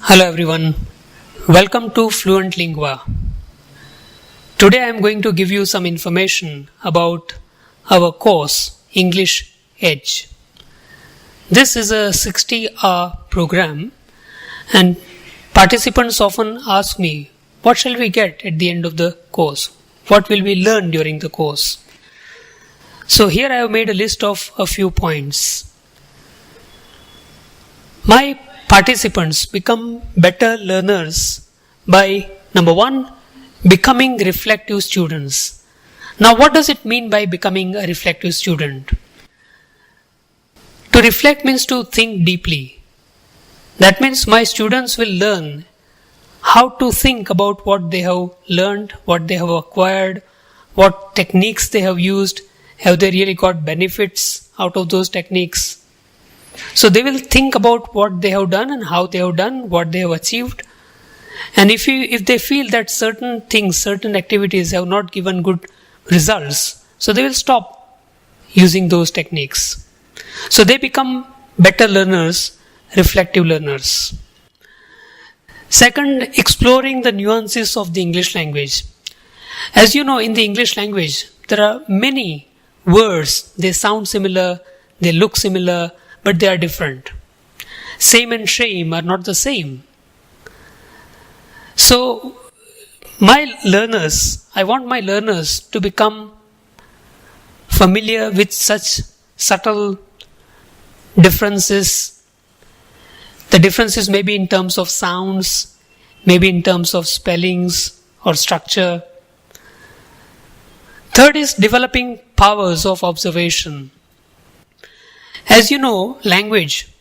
Hello everyone, welcome to Fluentliingua. Today I am going to give you some information about our course English Edge. This is a 60-hour program and participants often ask me, what shall we get at the end of the course? What will we learn during the course? So here I have made a list of a few points. My participants become better learners by, number one, becoming reflective students. Now, what does it mean by becoming a reflective student? To reflect means to think deeply. That means my students will learn how to think about what they have learned, what they have acquired, what techniques they have used, have they really got benefits out of those techniques. So they will think about what they have done and how they have done, what they have achieved. And if they feel that certain things, certain activities have not given good results, so they will stop using those techniques. So they become better learners, reflective learners. Second, exploring the nuances of the English language. As you know, in the English language, there are many words. They sound similar, they look similar, but they are different. Same and shame are not the same. So, I want my learners to become familiar with such subtle differences. The differences may be in terms of sounds, maybe in terms of spellings or structure. Third is developing powers of observation. As you know, language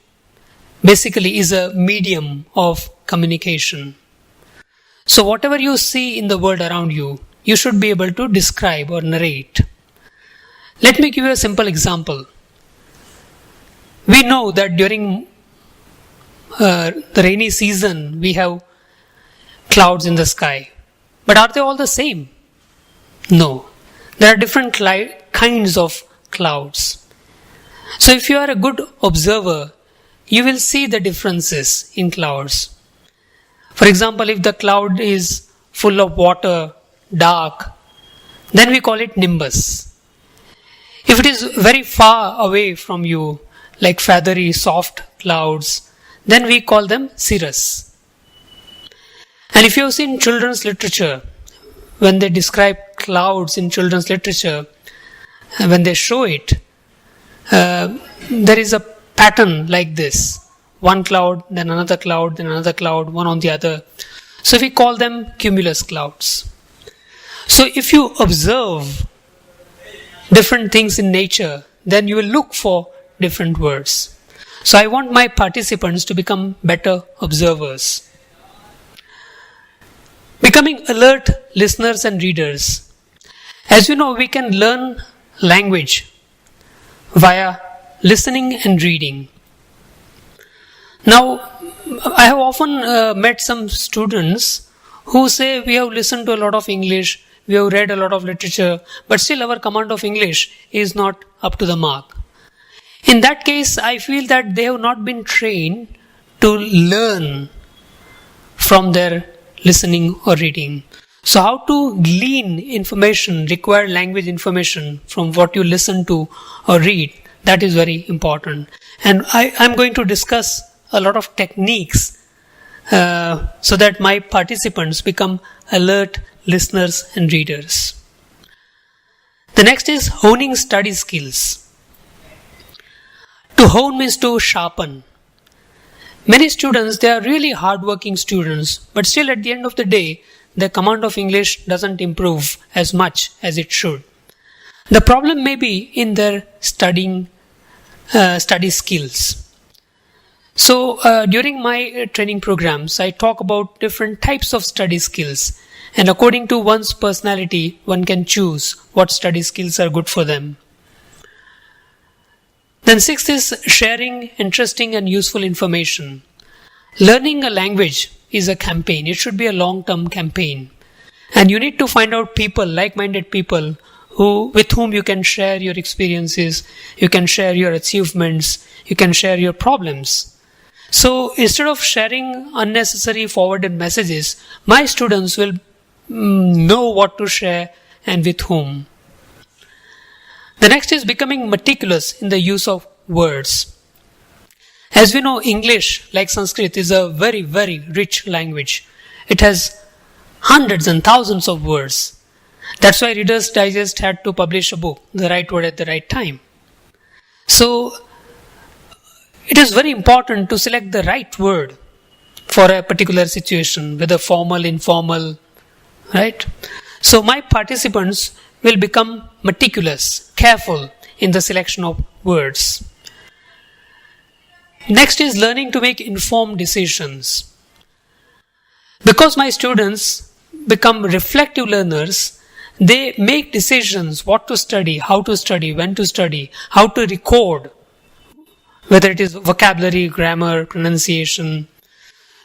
basically is a medium of communication. So whatever you see in the world around you, you should be able to describe or narrate. Let me give you a simple example. We know that during the rainy season, we have clouds in the sky. But are they all the same? No. There are different kinds of clouds. So if you are a good observer, you will see the differences in clouds. For example, if the cloud is full of water, dark, then we call it nimbus. If it is very far away from you, like feathery, soft clouds, then we call them cirrus. And if you have seen children's literature, when they describe clouds in children's literature, when they show it, there is a pattern like this. One cloud, then another cloud, then another cloud, one on the other. So we call them cumulus clouds. So if you observe different things in nature, then you will look for different words. So I want my participants to become better observers. Becoming alert listeners and readers. As you know, we can learn language via listening and reading. Now, I have often met some students who say we have listened to a lot of English, we have read a lot of literature, but still our command of English is not up to the mark. In that case, I feel that they have not been trained to learn from their listening or reading. So how to glean information, required language information from what you listen to or read, that is very important. And I'm going to discuss a lot of techniques so that my participants become alert listeners and readers. The next is honing study skills. To hone means to sharpen. Many students, they are really hardworking students, but still at the end of the day, their command of English doesn't improve as much as it should. The problem may be in their study skills. So during my training programs, I talk about different types of study skills, and according to one's personality, one can choose what study skills are good for them. Then sixth is sharing interesting and useful information. Learning a language is a campaign. It should be a long-term campaign. And you need to find out people, like-minded people, with whom you can share your experiences, you can share your achievements, you can share your problems. So instead of sharing unnecessary forwarded messages, my students will know what to share and with whom. The next is becoming meticulous in the use of words. As we know, English, like Sanskrit, is a very, very rich language. It has hundreds and thousands of words. That's why Reader's Digest had to publish a book, The Right Word at the Right Time. So, it is very important to select the right word for a particular situation, whether formal, informal, right? So, my participants will become meticulous, careful in the selection of words. Next is learning to make informed decisions. Because my students become reflective learners, they make decisions what to study, how to study, when to study, how to record, whether it is vocabulary, grammar, pronunciation.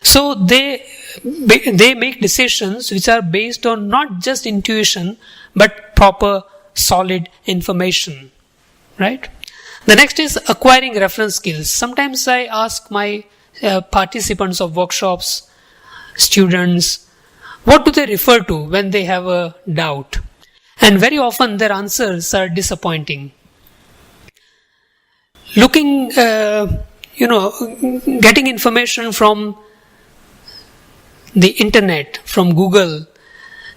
So they make decisions which are based on not just intuition, but proper, solid information, right? The next is acquiring reference skills. Sometimes I ask my participants of workshops, students, what do they refer to when they have a doubt? And very often their answers are disappointing. Looking, getting information from the internet, from Google,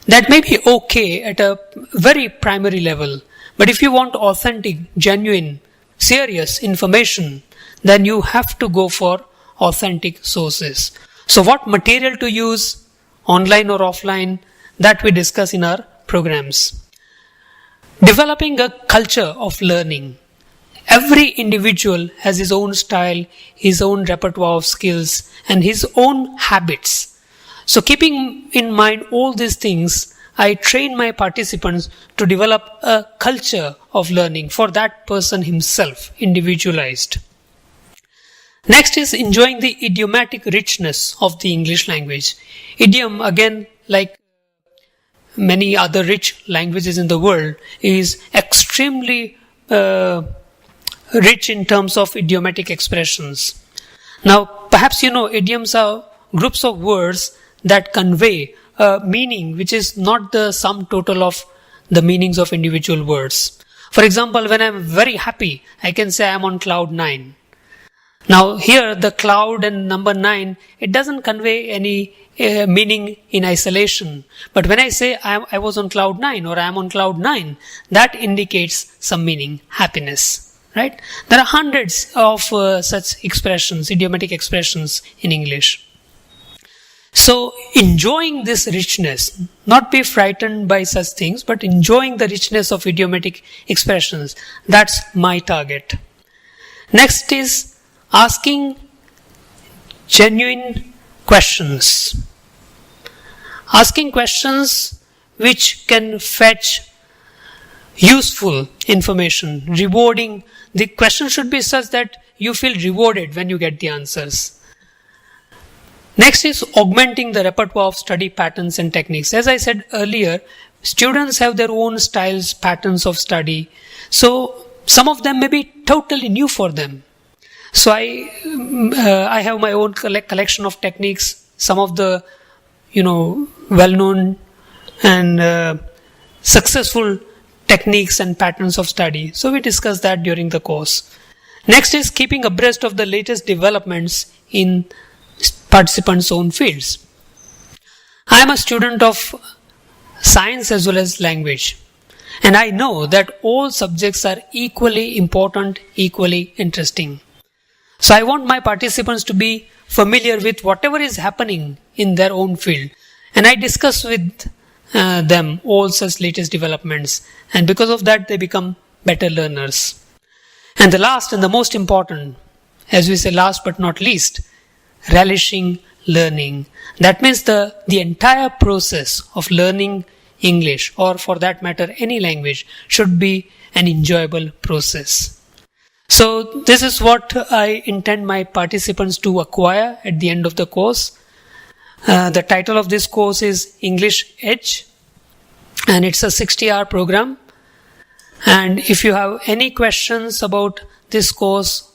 that may be okay at a very primary level. But if you want authentic, genuine, serious information, then you have to go for authentic sources. So what material to use, online or offline, that we discuss in our programs. Developing a culture of learning. Every individual has his own style, his own repertoire of skills, and his own habits. So keeping in mind all these things, I train my participants to develop a culture of learning for that person himself, individualized. Next is enjoying the idiomatic richness of the English language. Idiom, again, like many other rich languages in the world, is extremely rich in terms of idiomatic expressions. Now, perhaps you know, idioms are groups of words that convey a meaning which is not the sum total of the meanings of individual words. For example, when I'm very happy, I can say I'm on cloud 9. Now here the cloud and number 9, it doesn't convey any meaning in isolation. But when I say I was on cloud 9 or I am on cloud 9, that indicates some meaning, happiness, right? There are hundreds of such expressions, idiomatic expressions in English. So enjoying this richness, not be frightened by such things, but enjoying the richness of idiomatic expressions, that's my target. Next is asking genuine questions. Asking questions which can fetch useful information, rewarding. The question should be such that you feel rewarded when you get the answers. Next is augmenting the repertoire of study patterns and techniques. As I said earlier, students have their own styles, patterns of study. So some of them may be totally new for them. So I have my own collection of techniques, some of the, well-known and successful techniques and patterns of study. So we discussed that during the course. Next is keeping abreast of the latest developments in participants' own fields. I am a student of science as well as language. And I know that all subjects are equally important, equally interesting. So I want my participants to be familiar with whatever is happening in their own field. And I discuss with them all such latest developments. And because of that, they become better learners. And the last and the most important, as we say last but not least, relishing learning. That means the entire process of learning English, or for that matter any language, should be an enjoyable process. So this is what I intend my participants to acquire at the end of the course. The title of this course is English Edge, and it's a 60-hour program. And if you have any questions about this course,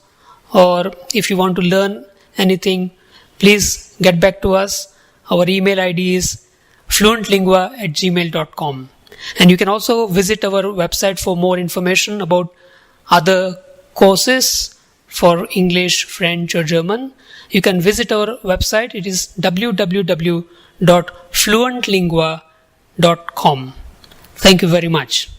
or if you want to learn anything, please get back to us. Our email ID is fluentliingua@gmail.com. And you can also visit our website for more information about other courses for English, French or German. You can visit our website. It is www.fluentliingua.com. Thank you very much.